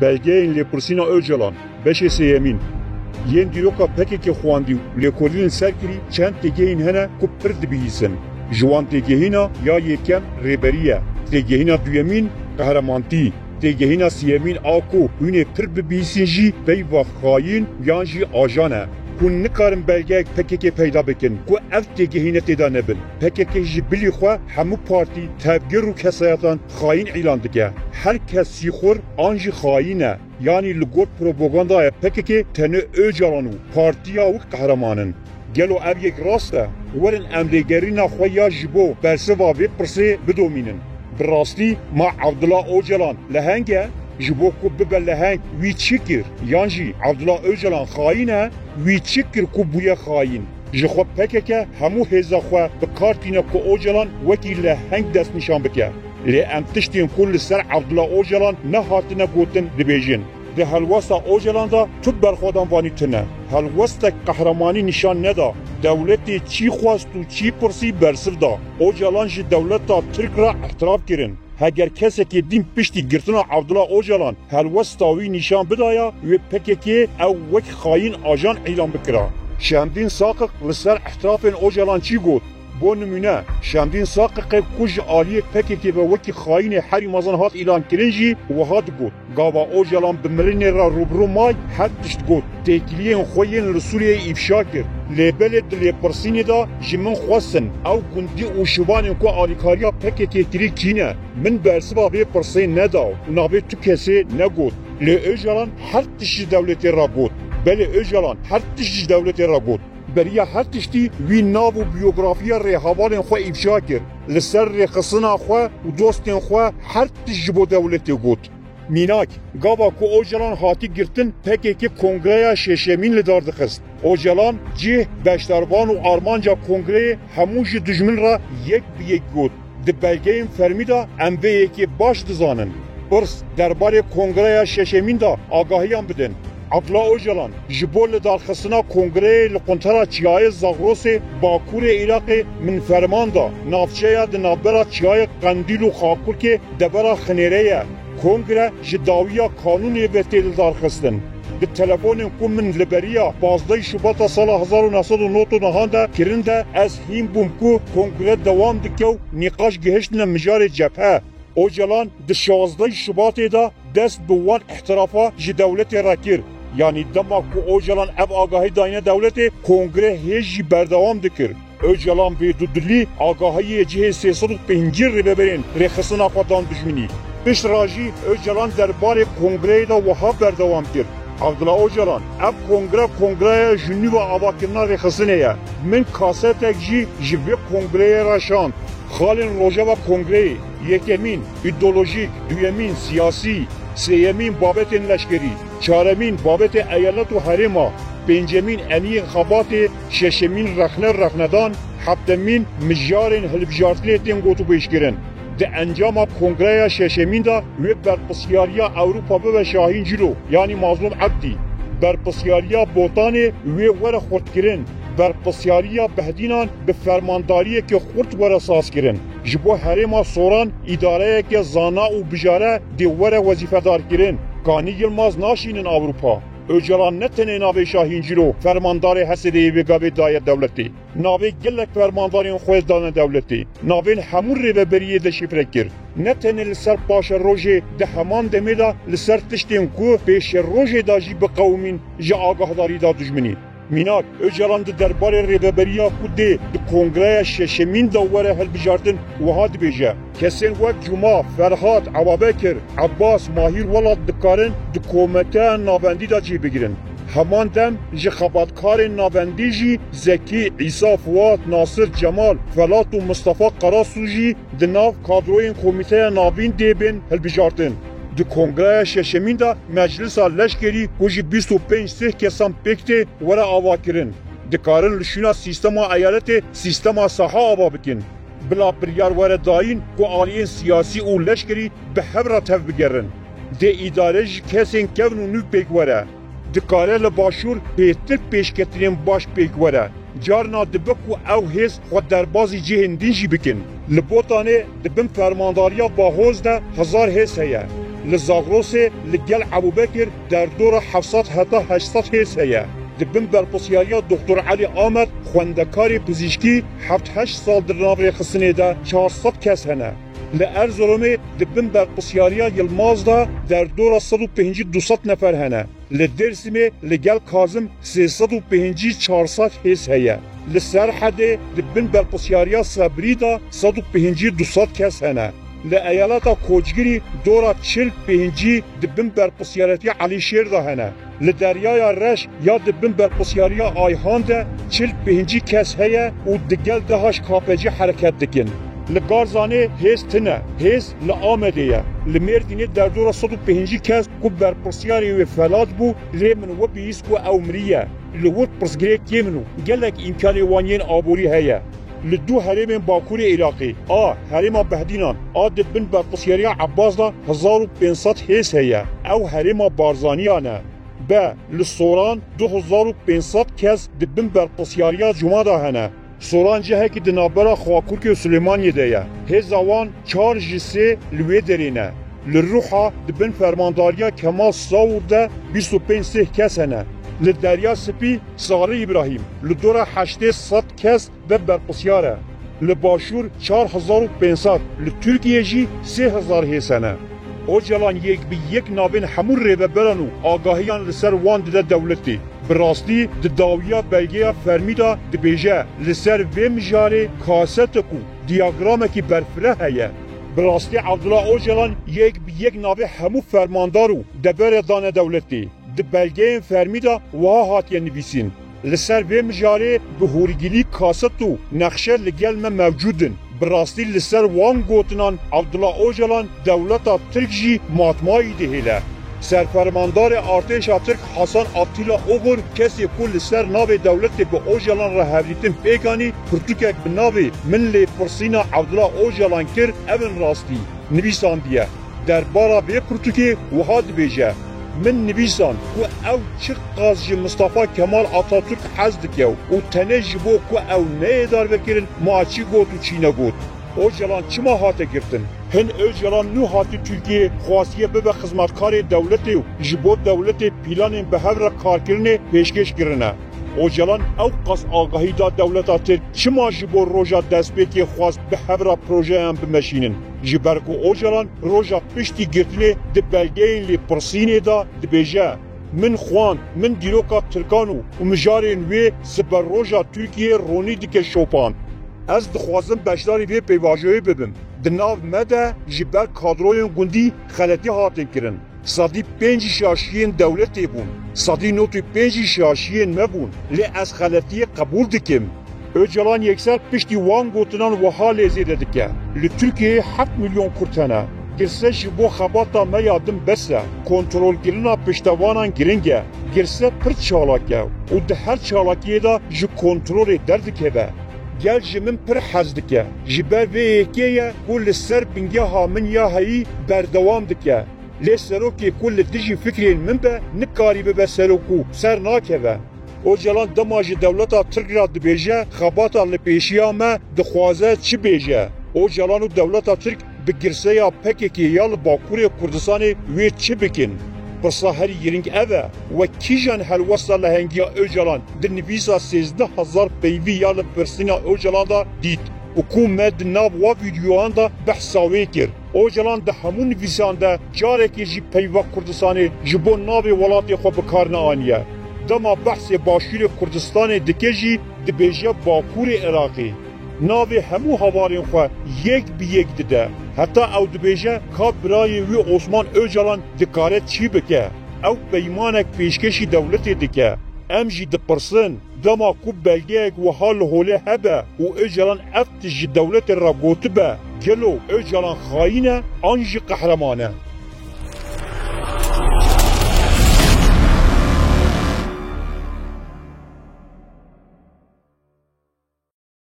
belgeyên lêpirsîna Öcalan, beşê sêyemîn. Yên dîroka PKK xwandî û lêkolînên serkirî çend têgehîn hene ku pir dibihîzin. Ji wan têgehîna ya yêkem rêberî ye, têgehîna duyemîn qehremantî, têgehîna sêyemîn a ku hûnê pir bibihîzin jî peyva xayîn yan jî ajan e. Hûn nikarin belgeyek PKK peyda bikin ku ev têgehîne têda nebin. PKK ji bilî xwe hemû partî tevgir û kesayatan xayîn îlan dike. Her kes sîxur an jî xayîn e. Yani li got propagandaya PKK tenê Öcalan û partiya wî qehreman in. Gelo ev yek rast e, werin emrêgerîna xwe ya ji bo bersiva vê pirsê bidomînin. Bi rastî ma Abdullah Öcalan leheng e, ji bo ku bibe leheng wî çi kir? Yan jî Abdullah Öcalan xayîn e, wî çi kir ku bûye xayîn? Ji xwe PKK hemû hêza xwe bi kar tîne ku Öcalan wekî leheng dest nîşan bike. Lê em tiştên ku li ser Abdullah Öcalan nehatine gotin dibêjin. Di helwesta Öcalan da tu berxwedan vanî tune. Helwestek qehremanî nîşan neda. Dewletê çî xwast û çî pirsî bersiv da. Öcalan ji dewleta Tirk re ihtiraf kirin. Heger kesekê dîn piştî girtina Abdullah Öcalan helwesta wî nîşan bidaya wê PKK ew wek xayîn ajan îlan bikira. Şemdîn Saqik li ser ihtirafên Öcalan çî got? Bo nimûne, Şemdîn Saqikê ku ji aliyê PKK ve wekî xayînê herî mezin hat îlan kirin jî wiha digot. Gava Öcalan bi mirinê re rûbirû may her tişt got. Têkiliyên xwe yên li Sûriyeyê îfşa kir. Lêbelê di lêpirsînê da ji min xwestin ew gundî û şivanên ku alîkariya PKK kirî kîne. Min bersiva vê pirsê nedaw. Navê tu kesê negot. Lê Öcalan her tişt ji dewletê re got. Belê Öcalan her tişt ji dewletê re got. Beriya her tiştî wî nav û biyografiya rêhevalên xwe îfşa kir. Li ser rêxistina xwe û dostên xwe her tişt ji bo dewletê got. Mînak, gava ku Öcalan hatî girtin PKK kongreya şeşemîn li dar dixist. Öcalan cih, beşdarvan û armanca kongreyê hemû ji dijmin re yek bi yek got. Di belgeyên fermî da em vê yekê baş dizanin. Pirs derbarê kongreya şeşemîn da agahiyan bidin. Abdullah Öcalan ji bo li darxistina kongreyê li quntara Çiyayê Zagrosê Bakurê Iraqê min ferman da navçeya di navbera Çiyayê Qendîl û Xakurkê debera xinêrê ye. Kongre ji dawiya kanûnê ve tê li darxistin. Di telefonên ku min li beriya 15 Şubat sala 1990 de kirin de ez hîn bûm ku kongre dewam dike û nîqaş gihiştine mijarê cephe. Öcalan di 16 Şubatê da dest bi wan ihtilafa ji dewletê re kir. Yani dema ku Öcalan ev agahî dayine dewletê kongre hêj jî berdewam dikir. Öcalan bê dudilî agahiyê cihê 305 rêveberên rêxistina xwe dan dijminî. Pişt ra jî Öcalan derbarê kongreyê da wiha berdewam kir. Abdullah Öcalan, ev kongreya ji nû ve avakirina rêxistinê ye. Min kasetek jî ji vê kongreyê re şand. Xalên rojeva kongreyê, yekemîn, îdeolojîk, duyemîn, siyasî, sêyemîn babetên leşkerî, çaremîn babetê eyalet û herêma, pêncemîn eniyên xebatê, şeşemîn rexnedan, heptemîn mijarên hilbijartinê tên gotûbêjkirin. Di encama kongreya şeşemîn da wê berpisyariya Ewropa bibe şahîn cilo, yani Mazlum Ebdî. Berpisyariya Botanê wê were xurtkirin. Berpisyariya Behdînan bi fermandariyekê xurt were sazkirin. Ji bo herêma Soran îdareyeke zana û bijare dê were wezîfedar kirin. Kanî Yilmaz naşînin Ewropa. Öcalan ne tenê navê Şahîn Cîro fermandarê Hesedeyê vê gavê daye dewletê. Navê gelek fermandarên xwe dane dewletê. Navên hemû rêveberiyê de şifre kir. Ne tenê li ser paşa rojê di heman demê da li ser tiştên ku pêşê rojê da jî bi qewmîn ji agahdarî da dijminî. Mînak, Öcalan di derbarê rêveberiya ku dê di kongreya şeşemîn da were hilbijartin wiha dibêje. Kesên wek Cuma, Ferhat, Ewabekir, Abbas, Mahîr Welat dikarin di kometeya navendî da cî bigirin. Heman dem ji xebatkarên navendî jî Zekî, İsa Fuat, Nasir Cemal, Felat û Mustafa Qarasu jî di nav kadroyên komîteya navîn dê bên hilbijartin. Di kongreya şeşemîn da meclisa leşkerî ku jî 25 sih kesan pêk tê were avakirin. Dikarin li şûna sîstema eyaletê sîstema saha ava bikin. Bila biryar were dayîn ku aliyên siyasî û leşkerî bi hev re tev bigerin. Dê îdare ji kesên kevn û nû pêk were. Dikare li başûr pêtir pêşketinên baş pêk were. Carna dibe ku ew hêz xwe derbazî cihên din jî bikin. Li Botanê dibin fermandariya Bahoz de 1000 hêz heye. لزاغروس لگل ابوبکر در دور 700 حتی 800 هیس هیا دبن برپسیاریا دکتر علی آمد خوندکاری پزشکی 7-8 سال در ناوی خسنه دا 400 کس هنه لارزرومی دبن برپسیاریا یلماز دا در دور 150-200 نفر هنه لدرسمی لگل کازم 350-400 هیس هیا لسرحد دبن برپسیاریا صبری دا 150-200 کس هنه لأیالات کوچگیری دورا 40-50 دبن برپسیارتی علی شیر دا هنه لدریای رش یا دبن برپسیاریا آیهان دا 40-50 کس هیا و دگل دهاش کاپجی حرکت دکن لگارزانه هیز تنه هیز لآمده یا لمردینه در دورا 150 کس کو برپسیاری و فلات بو لیمن و بیس کو اومریه لود پرسگریک یمنو گلک امکانی وانین آبوری هیا لدو حریم باکور عراقی حریم بهدینان دبن برپسیاری عباس دا 1500 هیس هیا او حریم بارزانیانه لسوران 2500 کس دبن برپسیاری جمعه دا هنه سوران جهه که دنابرا خواکورک و سلیمانی ده هزوان 4 جسه لوی درینه لروحا دبن فرمانداریا کمال ساور ده 25 کس هنه لدریا سپی ساری ابراهیم لدورا 800 کس به برپسیاره لباشور 4500 لترکیه جی 3000 هیسنه او جلان یک بی یک نابین همون ریبه برانو آگاهیان لسر وان ده دولتی براستی ده داویا بلگیا فرمیدا ده بیجه لسر و مجاره کاستکو دیاگرامکی برفره هیه براستی عبدالله او جلان یک بی یک نابه همون فرماندارو ده بر دانه دولتی ده بلگه فرمیدا وها هاتیه نویسین لسر و مجاره به هورگیلی کاستو نقشه لگل من موجودن براستی لسر وان گوتنان عبدالله اوجلان دولتا ترک جی ماتمایی دهیله سرفرماندار ارتش ترک حسن آتیلا اوغر کسی کل لسر ناو دولت به اوجلان را هفریتن پیگانی پرتوکک به ناو من لی پرسینا عبدالله اوجلان کر اون راستی نویسان دیه در بارا به پرتوکی وحاد بیجه من نویسان و او چه قاضی مصطفی کمال آتاتورک حزد کیو و تنج بو که او نه دار بکرن ما چی گوت و چی نگوت او جلان چما هاته گرتن هن او جلان نو هاته ترکیه خواستیه به خدمتکار دولتی و جبو دولت پیلان به هر کار کرنه پیشکش کرنه او جلان او قص آگاهی دا دولتا تر چما جبو روژا دست بیتی خواست به هر پروژه هم بمشینن جبرکو او جلان روژا پشتی گرتنه ده بلگین لی پرسینه دا ده بیجه من خوان من دیروکا ترکانو و مجارین وی سبر روژا ترکیه رونی دیگه شوپان از دخوازم بشداری وی پیواجوی ببم دناو مده جبر کادروین گوندی خلطی هاتن کرن صدی 5 شاشیین دولتی بون صدی نوتی 5 شاشیین مبون لی از خلطی قبول دکم öcalan yekser pişti wan gotunan waha lezî dike. Li Türkiye 7 milyon kurtene. Girse ji bo xebata me yadim bese. Kontrolkirina piştevanan giringe. Girse pir çalak e. û di her çalakiyê da ji kontrolê derdikeve. Gel ji min pir hez dike. Ji ber vê yekê ye ku li ser bingeha min ya heyî berdewam dike. Lê serokê ku li dijî fikrên min be nikarî bibe serokû ser nakeve. Öcalan dema ji devleta Tirk ra dibêje xebata li pêşiya me dixwaze çi bêje. Öcalan û devleta Tirk bi girseya PKK ya li Bakurê Kurdistanê wê çi bikin? Pirsa herî yirîng ev e ve kîjan helwesta lehengiya Öcalan di nivîsa 13,000 peyvî ya li pirsîna Öcalan da dît. û ku me di nav wa vîdyoyan da behsa wê kir. Öcalan di hemû nivîsan de carekê jî peyva Kurdistanê ji bo navê welatê xwe bikar neaniye. Dema behsê Başûrê Kurdistanê dike jî dibêje Bakurê Iraqê. Navê hemû havarên xwe yek bi yek dide. Heta ew dibêje ka birayê wî Osman Öcalan dikare çi bike. Ew peymanek pêşkeşî dewletê dike. Em jî dipirsin dema ku belgeyek wiha li holê hebe û Öcalan ev ji dewletê re gotibe. Gelo Öcalan xayîn e an jî qehreman e.